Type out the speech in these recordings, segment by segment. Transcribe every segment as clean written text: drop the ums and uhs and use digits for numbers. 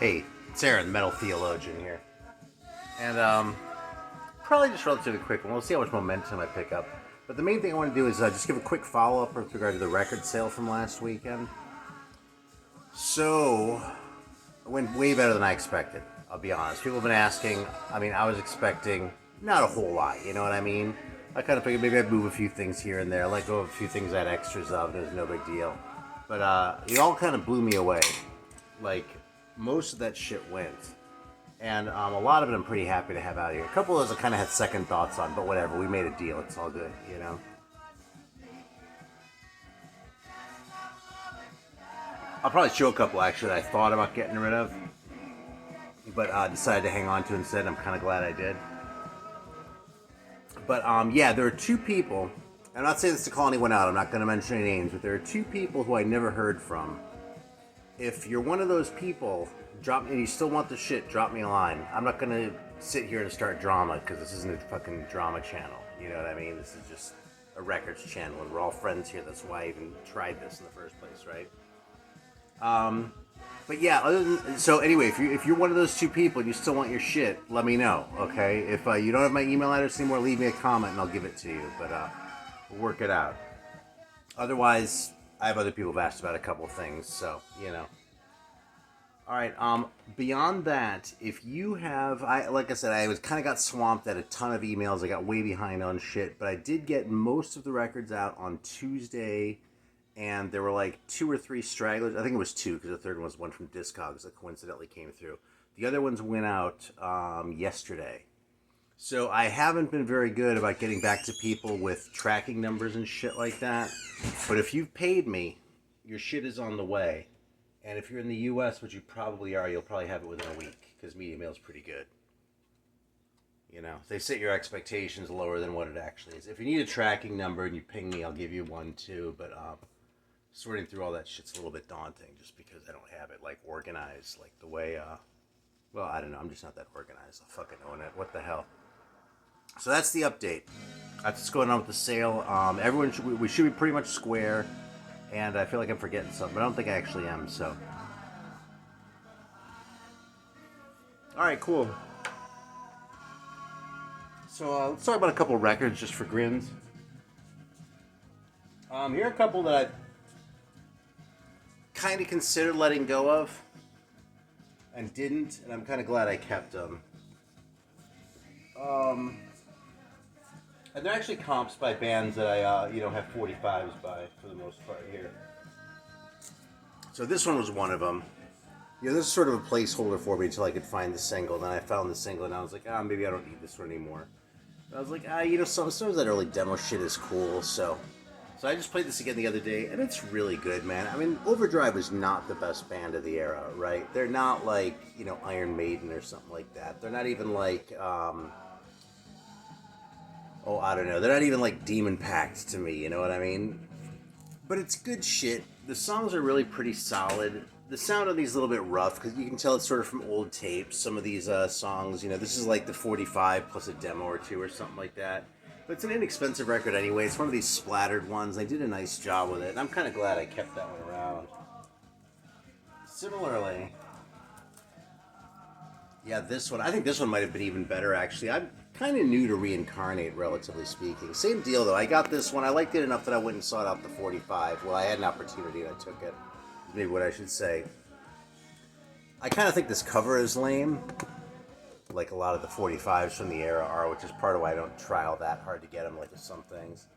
Hey, it's Aaron, the metal theologian here. And probably just relatively quick one. We'll see how much momentum I pick up. But the main thing I want to do is just give a quick follow-up with regard to the record sale from last weekend. So, it went way better than I expected, I'll be honest. People have been asking. I was expecting not a whole lot, you know what I mean? I kind of figured maybe I'd move a few things here and there, let go of a few things I had extras of, it was no big deal. But it all kind of blew me away. Like, most of that shit went. And a lot of it I'm pretty happy to have out of here. A couple of those I kind of had second thoughts on, but whatever. We made a deal. It's all good, you know? I'll probably show a couple, actually, that I thought about getting rid of, but decided to hang on to instead. I'm kind of glad I did. But, yeah, there are two people. I'm not saying this to call anyone out. I'm not going to mention any names, but there are two people who I never heard from. If you're one of those people, and you still want the shit, drop me a line. I'm not gonna sit here and start drama, because this isn't a fucking drama channel. You know what I mean? This is just a records channel, and we're all friends here. That's why I even tried this in the first place, right? But yeah, so anyway, if you're one of those two people and you still want your shit, let me know, okay? If you don't have my email address anymore, leave me a comment and I'll give it to you. But we'll work it out. Otherwise, I have other people who've asked about a couple of things, so, you know. Alright, beyond that, if you have, like I said, I was kind of got swamped at a ton of emails. I got way behind on shit, but I did get most of the records out on Tuesday, and there were like 2 or 3 stragglers. I think it was 2, because the third one was one from Discogs that coincidentally came through. The other ones went out yesterday. So I haven't been very good about getting back to people with tracking numbers and shit like that. But if you've paid me, your shit is on the way. And if you're in the U.S., which you probably are, you'll probably have it within a week, because Media Mail's pretty good. You know, they set your expectations lower than what it actually is. If you need a tracking number and you ping me, I'll give you one too. But sorting through all that shit's a little bit daunting, just because I don't have it like organized like the way. Well, I don't know. I'm just not that organized. I'll fucking own it. What the hell? So that's the update. That's what's going on with the sale. We should be pretty much square, and I feel like I'm forgetting something, but I don't think I actually am. So, all right, cool. So let's talk about a couple records just for grins. Here are a couple that I kind of considered letting go of, and didn't, and I'm kind of glad I kept them. And they're actually comps by bands that I, have 45s by, for the most part here. So this one was one of them. This is sort of a placeholder for me until I could find the single. Then I found the single, and I was like, maybe I don't need this one anymore. And I was like, some of that early demo shit is cool, so I just played this again the other day, and it's really good, man. I mean, Overdrive was not the best band of the era, right? They're not like, Iron Maiden or something like that. They're not even like, I don't know. They're not even like Demon Pact to me, you know what I mean? But it's good shit. The songs are really pretty solid. The sound on these is a little bit rough, because you can tell it's sort of from old tapes. Some of these songs, this is like the 45 plus a demo or two or something like that. But it's an inexpensive record anyway. It's one of these splattered ones. They did a nice job with it, and I'm kind of glad I kept that one around. Similarly, yeah, this one, I think this one might have been even better, actually. I'm kind of new to Reincarnate, relatively speaking. Same deal, though. I got this one. I liked it enough that I went and sought out the 45. Well, I had an opportunity, and I took it. Maybe what I should say. I kind of think this cover is lame, like a lot of the 45s from the era are, which is part of why I don't trial that hard to get them, like with some things.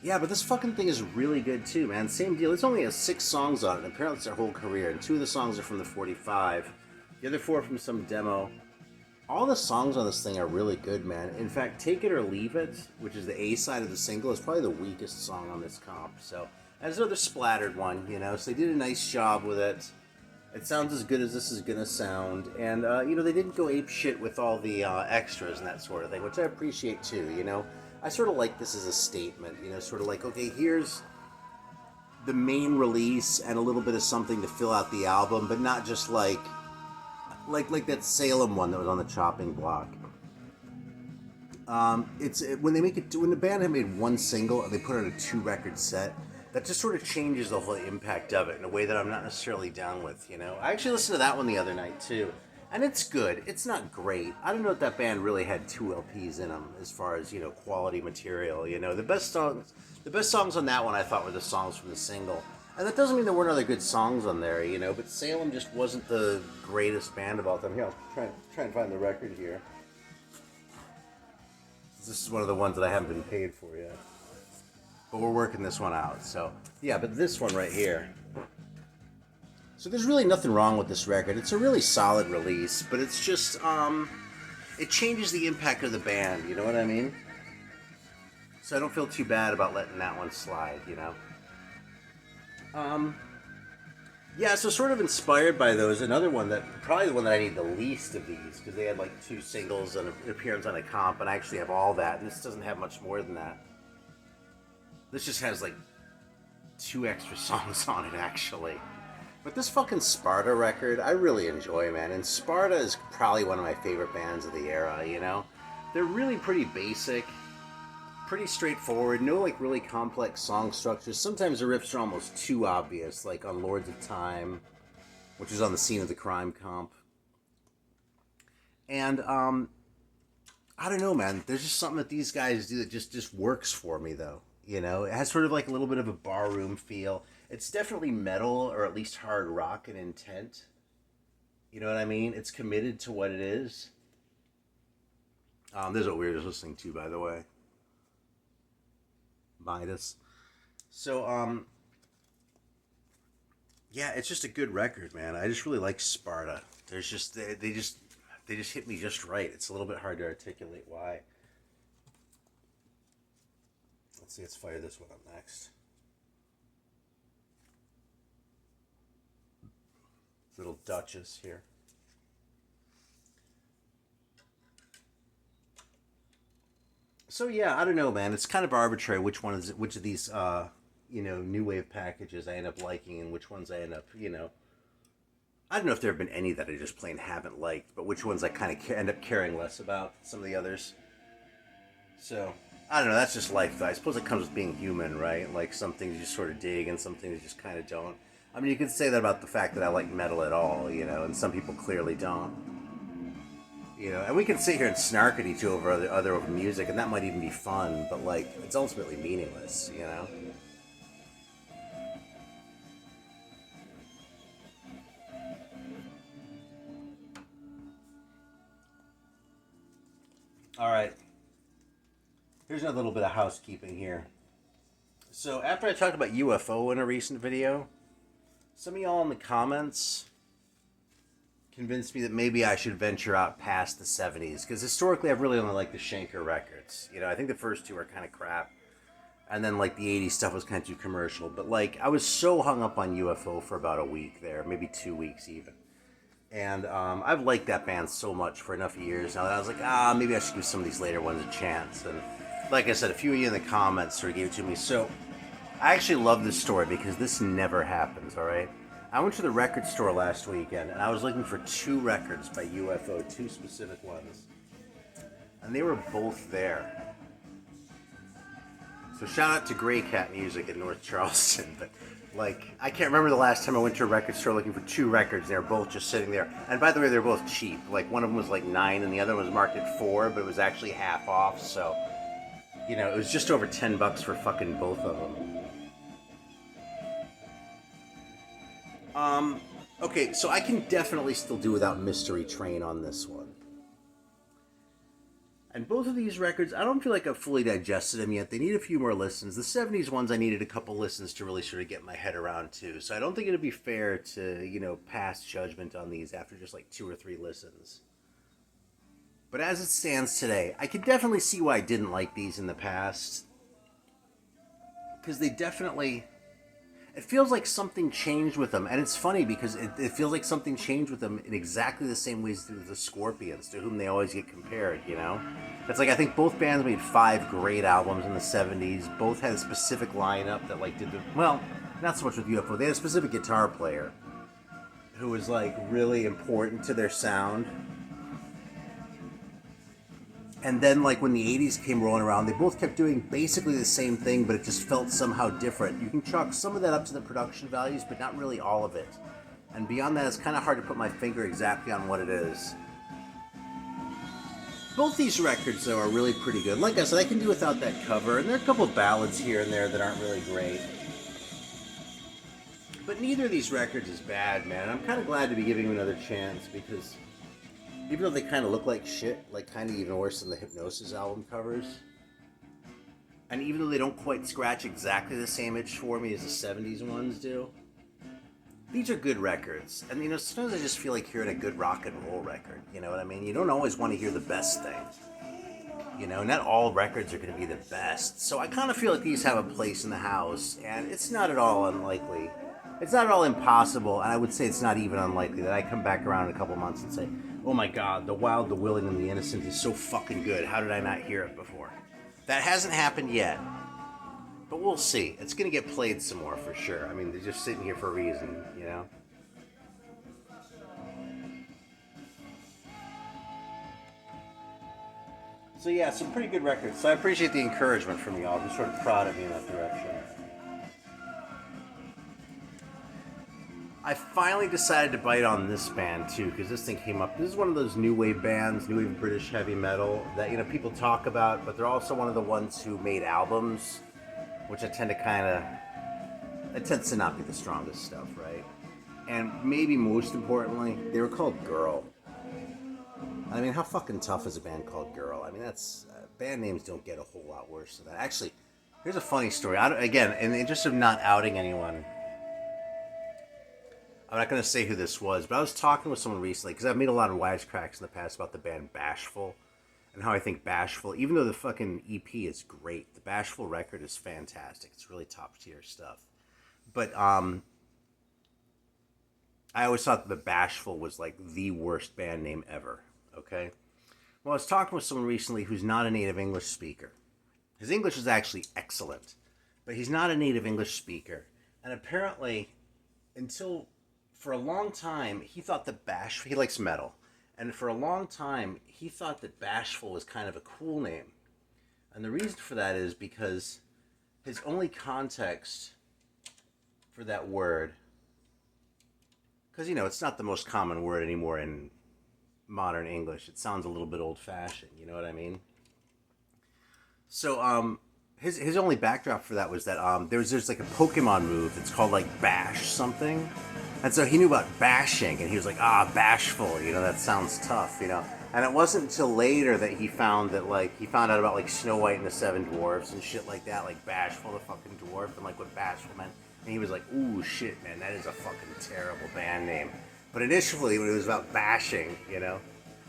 Yeah, but this fucking thing is really good too, man. Same deal. It's only has 6 songs on it, and apparently it's their whole career, and 2 of the songs are from the 45. The other 4 from some demo. All the songs on this thing are really good, man. In fact, Take It or Leave It, which is the A side of the single, is probably the weakest song on this comp. So, there's another splattered one, so they did a nice job with it. It sounds as good as this is gonna sound, and they didn't go ape shit with all the extras and that sort of thing, which I appreciate too. I sort of like this as a statement, sort of like, okay, here's the main release and a little bit of something to fill out the album, but not just like that Salem one that was on the chopping block. When the band had made one single and they put it on a 2-record set, that just sort of changes the whole impact of it in a way that I'm not necessarily down with, you know? I actually listened to that one the other night, too. And it's good. It's not great. I don't know if that band really had 2 LPs in them as far as, you know, quality material, you know? The best songs on that one I thought were the songs from the single. And that doesn't mean there weren't other good songs on there, you know, but Salem just wasn't the greatest band of all time. Here, I'll try and find the record here. This is one of the ones that I haven't been paid for yet. But we're working this one out, so... Yeah, but this one right here... So there's really nothing wrong with this record. It's a really solid release, but it's just, it changes the impact of the band, you know what I mean? So I don't feel too bad about letting that one slide, you know? Yeah, so sort of inspired by those, another one that, probably the one that I need the least of these, because they had like 2 singles and an appearance on a comp, and I actually have all that, and this doesn't have much more than that. This just has like 2 extra songs on it, actually. But this fucking Sparta record, I really enjoy, man. And Sparta is probably one of my favorite bands of the era, you know? They're really pretty basic, pretty straightforward, no like really complex song structures. Sometimes the riffs are almost too obvious, like on Lords of Time, which is on the Scene of the Crime comp. And, I don't know, man. There's just something that these guys do that just works for me, though. You know? It has sort of like a little bit of a barroom feel. It's definitely metal, or at least hard rock in intent. You know what I mean? It's committed to what it is. This is what we were just listening to, by the way. Midas. So, yeah, it's just a good record, man. I just really like Sparta. There's just, they just hit me just right. It's a little bit hard to articulate why. Let's see, let's fire this one up next. Little Duchess here. So yeah, I don't know, man. It's kind of arbitrary which of these you know, new wave packages I end up liking and which ones I end up, you know. I don't know if there have been any that I just plain haven't liked, but which ones I kind of end up caring less about some of the others. So I don't know. That's just life, though. I suppose it comes with being human, right? Like some things you just sort of dig and some things you just kind of don't. I mean, you could say that about the fact that I like metal at all, you know, and some people clearly don't. You know, and we can sit here and snark at each other over music, and that might even be fun, but, like, it's ultimately meaningless, you know? Alright. Here's another little bit of housekeeping here. So, after I talked about UFO in a recent video, some of y'all in the comments convinced me that maybe I should venture out past the 70s, because historically I've really only liked the Schenker records. You know, I think the first 2 are kind of crap, and then like the 80s stuff was kind of too commercial, but like I was so hung up on UFO for about a week there, maybe 2 weeks even. And I've liked that band so much for enough years now that I was like, maybe I should give some of these later ones a chance. And like I said, a few of you in the comments sort of gave it to me. So I actually love this story because this never happens, all right? I went to the record store last weekend, and I was looking for 2 records by UFO, 2 specific ones. And they were both there. So shout out to Grey Cat Music in North Charleston. But, like, I can't remember the last time I went to a record store looking for 2 records. They were both just sitting there. And by the way, they're both cheap. Like, one of them was like $9, and the other one was marked at $4, but it was actually half off. So, you know, it was just over $10 for fucking both of them. Okay, so I can definitely still do without Mystery Train on this one. And both of these records, I don't feel like I've fully digested them yet. They need a few more listens. The 70s ones, I needed a couple listens to really sort of get my head around too. So I don't think it'd be fair to, you know, pass judgment on these after just like 2 or 3 listens. But as it stands today, I can definitely see why I didn't like these in the past. Because they definitely... It feels like something changed with them, and it's funny because it feels like something changed with them in exactly the same ways as the Scorpions, to whom they always get compared, you know? It's like, I think both bands made 5 great albums in the 70s, both had a specific lineup that, like, did the... Well, not so much with UFO, they had a specific guitar player who was, like, really important to their sound. And then, like, when the 80s came rolling around, they both kept doing basically the same thing, but it just felt somehow different. You can chalk some of that up to the production values, but not really all of it. And beyond that, it's kind of hard to put my finger exactly on what it is. Both these records, though, are really pretty good. Like I said, I can do without that cover, and there are a couple of ballads here and there that aren't really great. But neither of these records is bad, man. I'm kind of glad to be giving them another chance, because even though they kind of look like shit, like kind of even worse than the Hypnosis album covers, and even though they don't quite scratch exactly the same itch for me as the 70s ones do, these are good records. And, you know, sometimes I just feel like hearing a good rock and roll record. You know what I mean? You don't always want to hear the best thing. You know, not all records are going to be the best. So I kind of feel like these have a place in the house. And it's not at all unlikely. It's not at all impossible. And I would say it's not even unlikely that I come back around in a couple months and say, oh my God, The Wild, the Willing, and the Innocent is so fucking good. How did I not hear it before? That hasn't happened yet. But we'll see. It's going to get played some more for sure. I mean, they're just sitting here for a reason, you know? So yeah, some pretty good records. So I appreciate the encouragement from y'all. Just sort of proud of me in that direction. I finally decided to bite on this band too, because this thing came up. This is one of those new wave bands, new wave British heavy metal that, you know, people talk about, but they're also one of the ones who made albums, which I tend to kind of, it tends to not be the strongest stuff, right? And maybe most importantly, they were called Girl. I mean, how fucking tough is a band called Girl? I mean, that's, band names don't get a whole lot worse than that. Actually, here's a funny story. Again, in the interest of not outing anyone, I'm not going to say who this was, but I was talking with someone recently, because I've made a lot of wisecracks in the past about the band Bashful, and how I think Bashful, even though the fucking EP is great, the Bashful record is fantastic. It's really top tier stuff. But I always thought that Bashful was like the worst band name ever, okay? Well, I was talking with someone recently who's not a native English speaker. His English is actually excellent, but he's not a native English speaker. And apparently, for a long time, he thought that he likes metal. And for a long time, he thought that Bashful was kind of a cool name. And the reason for that is because his only context for that word, because, you know, it's not the most common word anymore in modern English. It sounds a little bit old-fashioned, you know what I mean? So, his only backdrop for that was that there's like a Pokemon move that's called like Bash something. And so he knew about bashing, and he was like, bashful, you know, that sounds tough, you know. And it wasn't until later that he found out about like Snow White and the Seven Dwarfs and shit like that, like Bashful the fucking dwarf, and like what bashful meant. And he was like, ooh, shit, man, that is a fucking terrible band name. But initially, when it was about bashing, you know,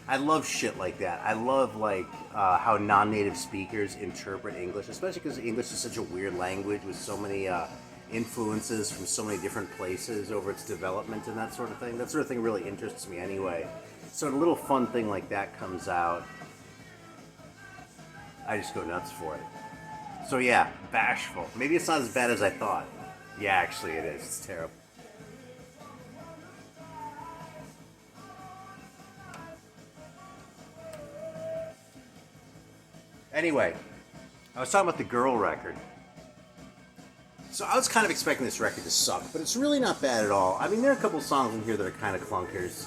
I love shit like that. I love, like, how non-native speakers interpret English, especially because English is such a weird language with so many influences from so many different places over its development and that sort of thing. That sort of thing really interests me anyway. So a little fun thing like that comes out, I just go nuts for it. So yeah, Bashful. Maybe it's not as bad as I thought. Yeah, actually it is. It's terrible. Anyway, I was talking about the Girl record. So I was kind of expecting this record to suck, but it's really not bad at all. I mean, there are a couple songs in here that are kind of clunkers.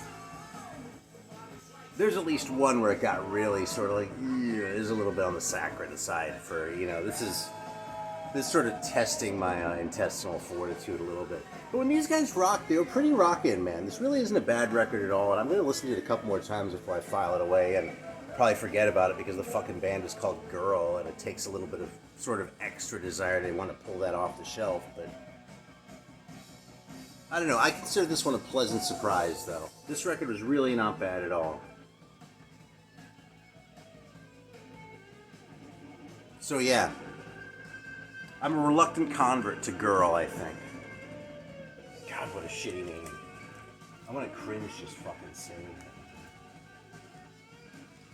There's at least one where it got really sort of like, there's a little bit on the saccharine side for, you know, this is sort of testing my intestinal fortitude a little bit. But when these guys rock, they were pretty rockin', man. This really isn't a bad record at all, and I'm going to listen to it a couple more times before I file it away and probably forget about it because the fucking band is called Girl, and it takes a little bit of sort of extra desire to want to pull that off the shelf, but I don't know. I consider this one a pleasant surprise, though. This record was really not bad at all. So yeah, I'm a reluctant convert to Girl, I think. God, what a shitty name. I want to cringe just fucking saying that.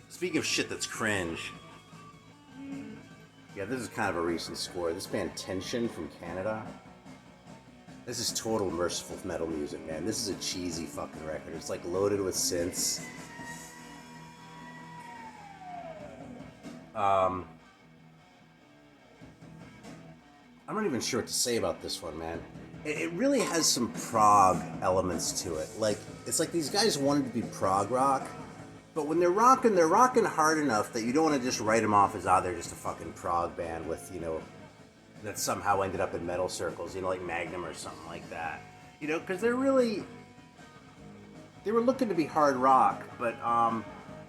Speaking of shit that's cringe, yeah, this is kind of a recent score. This band Tension from Canada. This is total merciful metal music, man. This is a cheesy fucking record. It's like loaded with synths. I'm not even sure what to say about this one, man. It really has some prog elements to it. Like, it's like these guys wanted to be prog rock, but when they're rocking hard enough that you don't want to just write them off as, they're just a fucking prog band with, that somehow ended up in metal circles, like Magnum or something like that. Because they were looking to be hard rock, but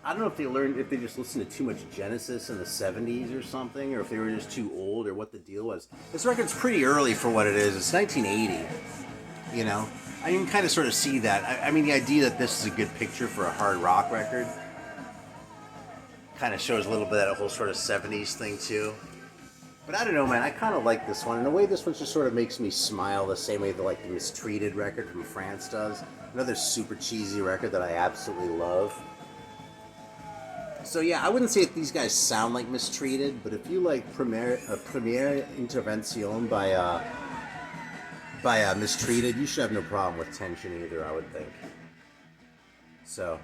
I don't know if they just listened to too much Genesis in the 70s or something, or if they were just too old, or what the deal was. This record's pretty early for what it is. It's 1980, I can kind of sort of see that. I mean, the idea that this is a good picture for a hard rock record kind of shows a little bit of that whole sort of 70s thing, too. But I don't know, man. I kind of like this one. And the way this one just sort of makes me smile the same way the Mistreated record from France does. Another super cheesy record that I absolutely love. So yeah, I wouldn't say that these guys sound like Mistreated, but if you like Premiere Intervention by Mistreated, you should have no problem with Tension either, I would think. So,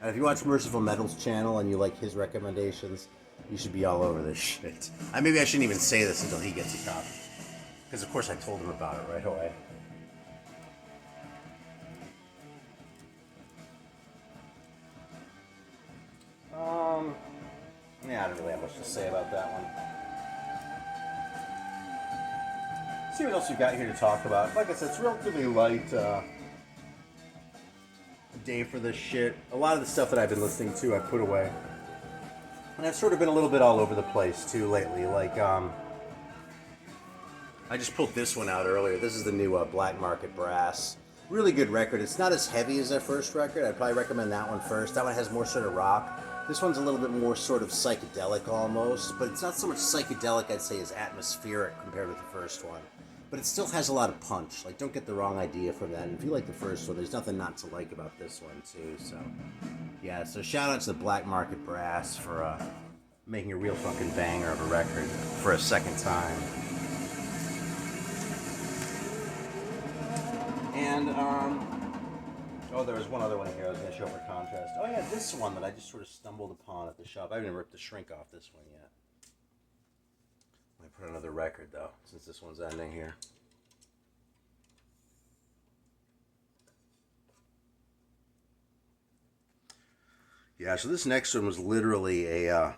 and if you watch Merciful Metal's channel and you like his recommendations, you should be all over this shit. Maybe I shouldn't even say this until he gets a copy. Because of course I told him about it right away. Yeah, I don't really have much to say about that one. See what else you got here to talk about. Like I said, it's a relatively light day for this shit. A lot of the stuff that I've been listening to, I put away. And I've sort of been a little bit all over the place, too, lately. Like, I just pulled this one out earlier. This is the new Black Market Brass. Really good record. It's not as heavy as their first record. I'd probably recommend that one first. That one has more sort of rock. This one's a little bit more sort of psychedelic almost, but it's not so much psychedelic, I'd say, as atmospheric compared with the first one. But it still has a lot of punch. Like, don't get the wrong idea from that. And if you like the first one, there's nothing not to like about this one, too. So, yeah, so shout out to the Black Market Brass for making a real fucking banger of a record for a second time. And, oh, there was one other one here I was going to show for contrast. Oh, yeah, this one that I just sort of stumbled upon at the shop. I haven't even ripped the shrink off this one yet. I put another record, though, since this one's ending here. Yeah, so this next one was literally a,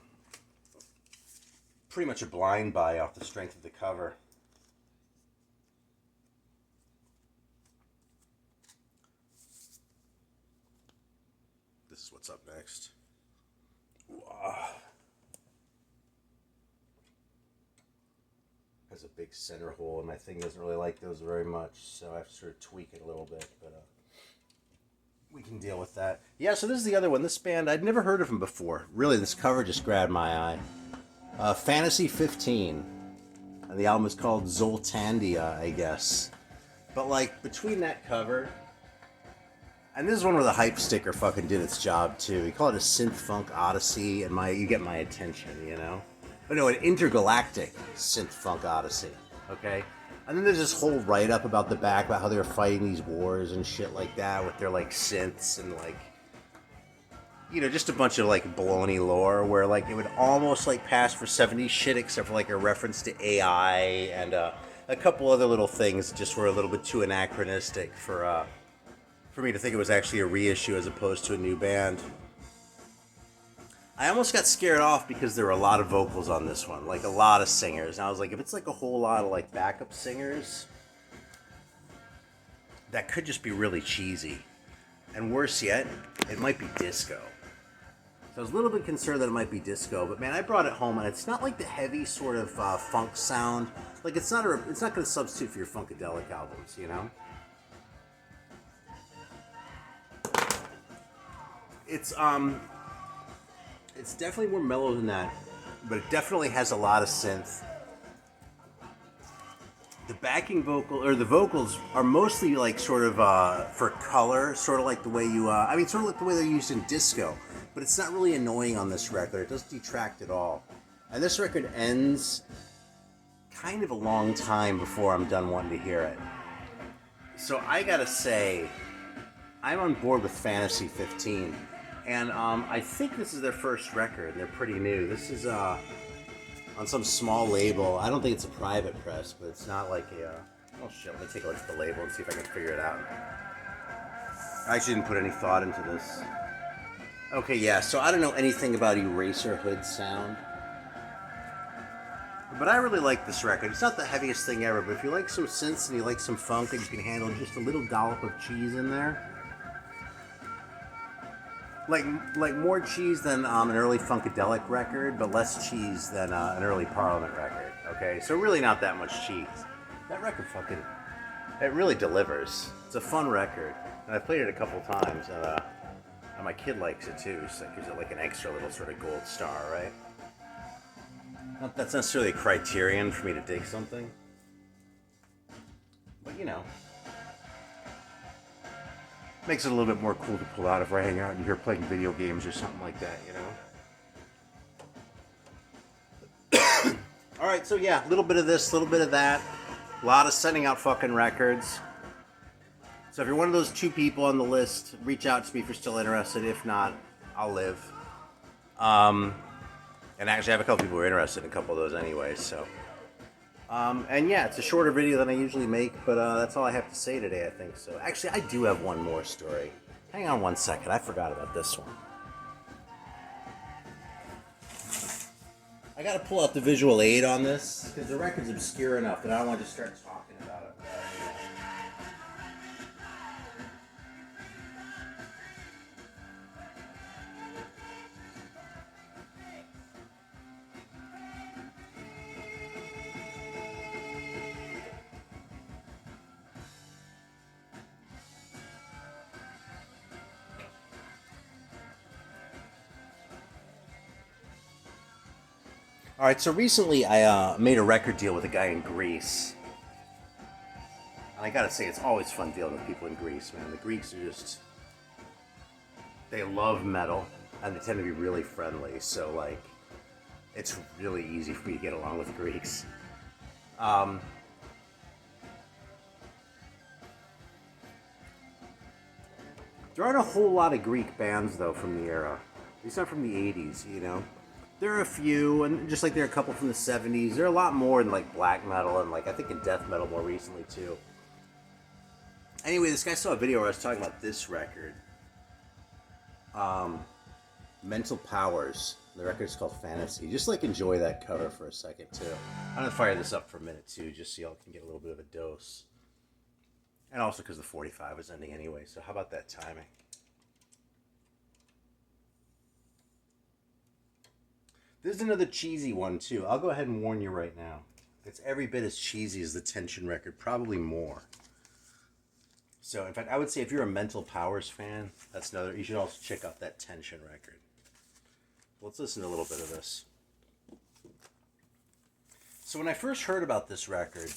pretty much a blind buy off the strength of the cover. This is what's up next. Has a big center hole, and my thing doesn't really like those very much, so I have to sort of tweak it a little bit, but we can deal with that. Yeah, so this is the other one. This band, I'd never heard of them before. Really, this cover just grabbed my eye. Fantasy 15, and the album is called Zoltandia, I guess. But, like, between that cover... And this is one where the hype sticker fucking did its job, too. You call it a synth funk odyssey, and you get my attention, you know? But no, an intergalactic synth funk odyssey, okay? And then there's this whole write-up about the back, about how they were fighting these wars and shit like that with their, like, synths and, like... just a bunch of, like, baloney lore where, like, it would almost, like, pass for 70s shit, except for, like, a reference to AI and a couple other little things that just were a little bit too anachronistic for me to think it was actually a reissue as opposed to a new band. I almost got scared off because there were a lot of vocals on this one, like a lot of singers. And I was like, if it's like a whole lot of like backup singers, that could just be really cheesy. And worse yet, it might be disco. So I was a little bit concerned that it might be disco, but man, I brought it home, and it's not like the heavy sort of funk sound. Like it's not going to substitute for your funkadelic albums, you know? It's definitely more mellow than that, but it definitely has a lot of synth. The backing vocal, or the vocals, are mostly like sort of for color, sort of like the way sort of like the way they're used in disco, but it's not really annoying on this record. It doesn't detract at all. And this record ends kind of a long time before I'm done wanting to hear it. So I gotta say, I'm on board with Fantasy 15. And I think this is their first record. They're pretty new. This is on some small label. I don't think it's a private press, but it's not like a... oh shit, let me take a look at the label and see if I can figure it out. I actually didn't put any thought into this. Okay, yeah, so I don't know anything about Eraserhood sound. But I really like this record. It's not the heaviest thing ever, but if you like some synths and you like some funk and you can handle just a little dollop of cheese in there... Like more cheese than an early Funkadelic record, but less cheese than an early Parliament record. Okay, so really not that much cheese. That record it really delivers. It's a fun record, and I've played it a couple times, and my kid likes it too, so it gives it like an extra little sort of gold star, right? Not that's necessarily a criterion for me to dig something, but you know. Makes it a little bit more cool to pull out if we're hanging out and you're playing video games or something like that, you know? Alright, so yeah, a little bit of this, a little bit of that. A lot of sending out fucking records. So if you're one of those 2 people on the list, reach out to me if you're still interested. If not, I'll live. And actually I have a couple people who are interested in a couple of those anyway, so... and yeah, it's a shorter video than I usually make, but that's all I have to say today, I think. So actually, I do have one more story. Hang on one second, I forgot about this one. I gotta pull out the visual aid on this, because the record's obscure enough that I don't want to just start talking about it. Alright, so recently I made a record deal with a guy in Greece. And I gotta say, it's always fun dealing with people in Greece, man. The Greeks are just... they love metal, and they tend to be really friendly, so, like, it's really easy for me to get along with Greeks. There aren't a whole lot of Greek bands, though, from the era. At least not from the 80s, you know? There are a few, and just like there are a couple from the 70s. There are a lot more in like black metal and like I think in death metal more recently too. Anyway, this guy saw a video where I was talking about this record. Mental Powers. The record's called Fantasy. Just like enjoy that cover for a second too. I'm gonna fire this up for a minute too, just so y'all can get a little bit of a dose. And also because the 45 is ending anyway, so how about that timing? This is another cheesy one, too. I'll go ahead and warn you right now. It's every bit as cheesy as the Tension record, probably more. So, in fact, I would say if you're a Mental Powers fan, that's another... you should also check out that Tension record. Let's listen to a little bit of this. So, when I first heard about this record,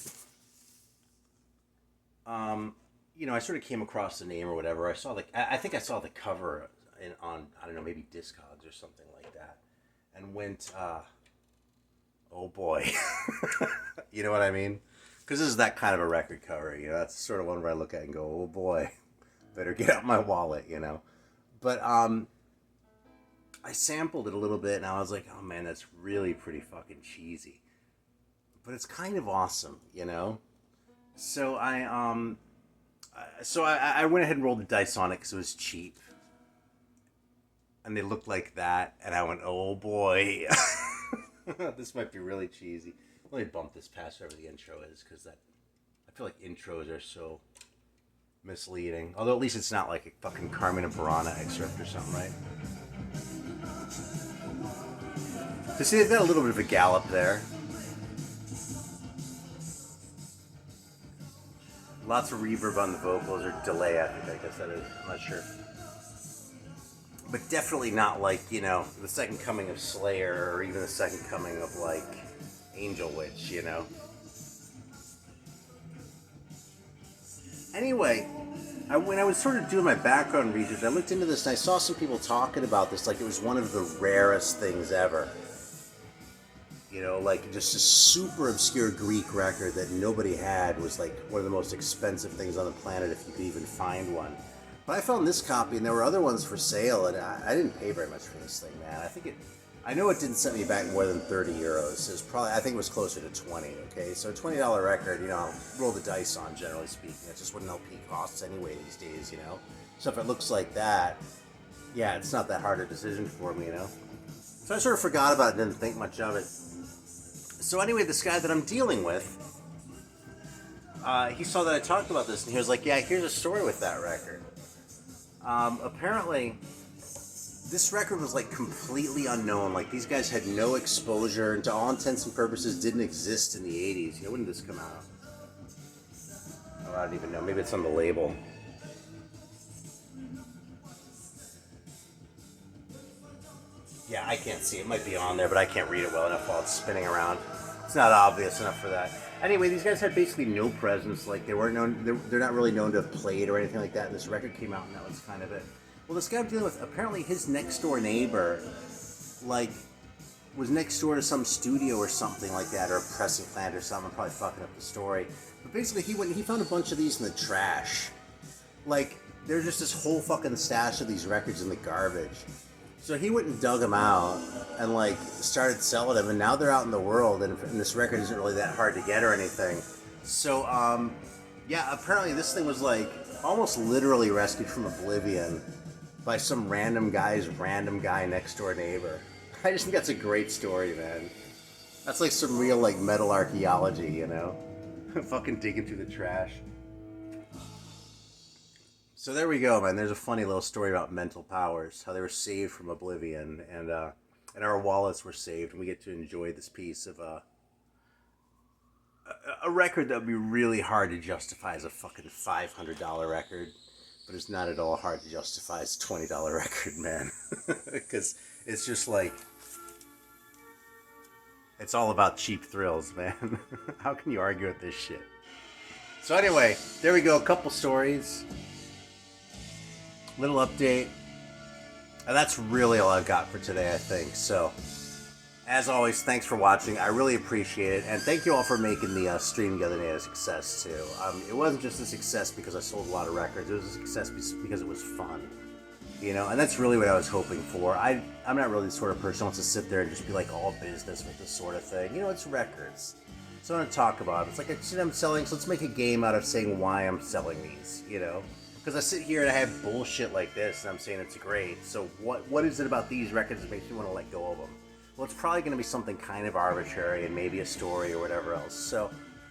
you know, I sort of came across the name or whatever. I saw the... I think I saw the cover on, I don't know, maybe Discogs or something like that. And went, oh boy. You know what I mean? Because this is that kind of a record cover, you know? That's the sort of one where I look at it and go, oh boy, better get out my wallet, you know? But I sampled it a little bit, and I was like, oh man, that's really pretty fucking cheesy. But it's kind of awesome, you know? So I went ahead and rolled the dice on it because it was cheap. And they looked like that, and I went, oh boy, this might be really cheesy. Let me bump this past whatever the intro is, because I feel like intros are so misleading. Although at least it's not like a fucking Carmen Burana excerpt or something, right? So see, they've got a little bit of a gallop there. Lots of reverb on the vocals, or delay, I guess that is. I'm not sure. But definitely not like, you know, the second coming of Slayer or even the second coming of, like, Angel Witch, you know? Anyway, when I was sort of doing my background research, I looked into this and I saw some people talking about this like it was one of the rarest things ever. You know, like just a super obscure Greek record that nobody had was like one of the most expensive things on the planet if you could even find one. But I found this copy, and there were other ones for sale, and I didn't pay very much for this thing, man. I know it didn't set me back more than 30 euros. It was probably, I think it was closer to 20, okay? So a $20 record, you know, roll the dice on, generally speaking. That's just what an LP costs anyway these days, you know? So if it looks like that, yeah, it's not that hard a decision for me, you know? So I sort of forgot about it, didn't think much of it. So anyway, this guy that I'm dealing with, he saw that I talked about this, and he was like, yeah, here's a story with that record. Apparently, this record was like completely unknown. Like, these guys had no exposure, and to all intents and purposes didn't exist in the 80s. You know, when did this come out? Oh, I don't even know. Maybe it's on the label. Yeah, I can't see. It might be on there, but I can't read it well enough while it's spinning around. It's not obvious enough for that. Anyway, these guys had basically no presence. Like, they weren't known. They're not really known to have played or anything like that. And this record came out, and that was kind of it. Well, this guy I'm dealing with, apparently his next door neighbor, like, was next door to some studio or something like that, or a pressing plant or something. I'm probably fucking up the story. But basically, he found a bunch of these in the trash. Like, there's just this whole fucking stash of these records in the garbage. So he went and dug them out and, like, started selling them, and now they're out in the world, and this record isn't really that hard to get or anything. So, yeah, apparently this thing was, like, almost literally rescued from oblivion by some random guy next door neighbor. I just think that's a great story, man. That's like some real, like, metal archaeology, you know? Fucking digging through the trash. So there we go, man. There's a funny little story about mental powers, how they were saved from oblivion, and our wallets were saved, and we get to enjoy this piece of a record that would be really hard to justify as a fucking $500 record, but it's not at all hard to justify as a $20 record, man. Because it's just like, it's all about cheap thrills, man. How can you argue with this shit? So anyway, there we go. A couple stories. Little update. And that's really all I've got for today, I think. So, as always, thanks for watching. I really appreciate it. And thank you all for making the stream the other day a success, too. It wasn't just a success because I sold a lot of records. It was a success because it was fun. You know, and that's really what I was hoping for. I'm not really the sort of person who wants to sit there and just be like all business with this sort of thing. You know, it's records. So I want to talk about it. It's like a shit I'm selling, so let's make a game out of saying why I'm selling these, you know? Because I sit here and I have bullshit like this, and I'm saying it's great. So what is it about these records that makes me want to let go of them? Well, it's probably going to be something kind of arbitrary and maybe a story or whatever else. So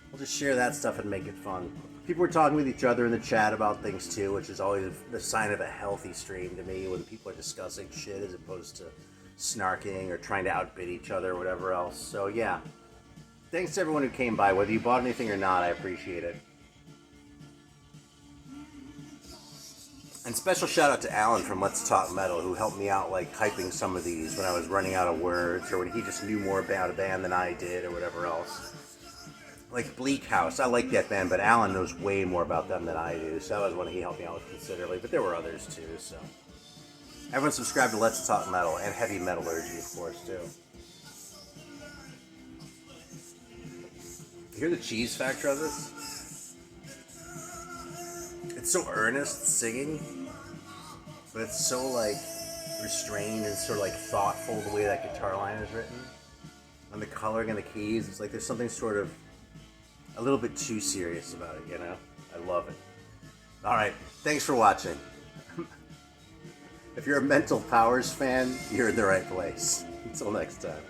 we'll just share that stuff and make it fun. People were talking with each other in the chat about things too, which is always the sign of a healthy stream to me, when people are discussing shit as opposed to snarking or trying to outbid each other or whatever else. So yeah, thanks to everyone who came by. Whether you bought anything or not, I appreciate it. And special shout out to Alan from Let's Talk Metal, who helped me out, like, hyping some of these when I was running out of words, or when he just knew more about a band than I did, or whatever else. Like Bleak House, I like that band, but Alan knows way more about them than I do, so that was one he helped me out with considerably, but there were others too, so. Everyone subscribe to Let's Talk Metal, and Heavy Metallurgy, of course, too. You hear the cheese factor of this? It's so earnest singing, but it's so, like, restrained and sort of, like, thoughtful the way that guitar line is written. And the coloring and the keys, it's like there's something sort of a little bit too serious about it, you know? I love it. Alright, thanks for watching. If you're a Mental Powers fan, you're in the right place. Until next time.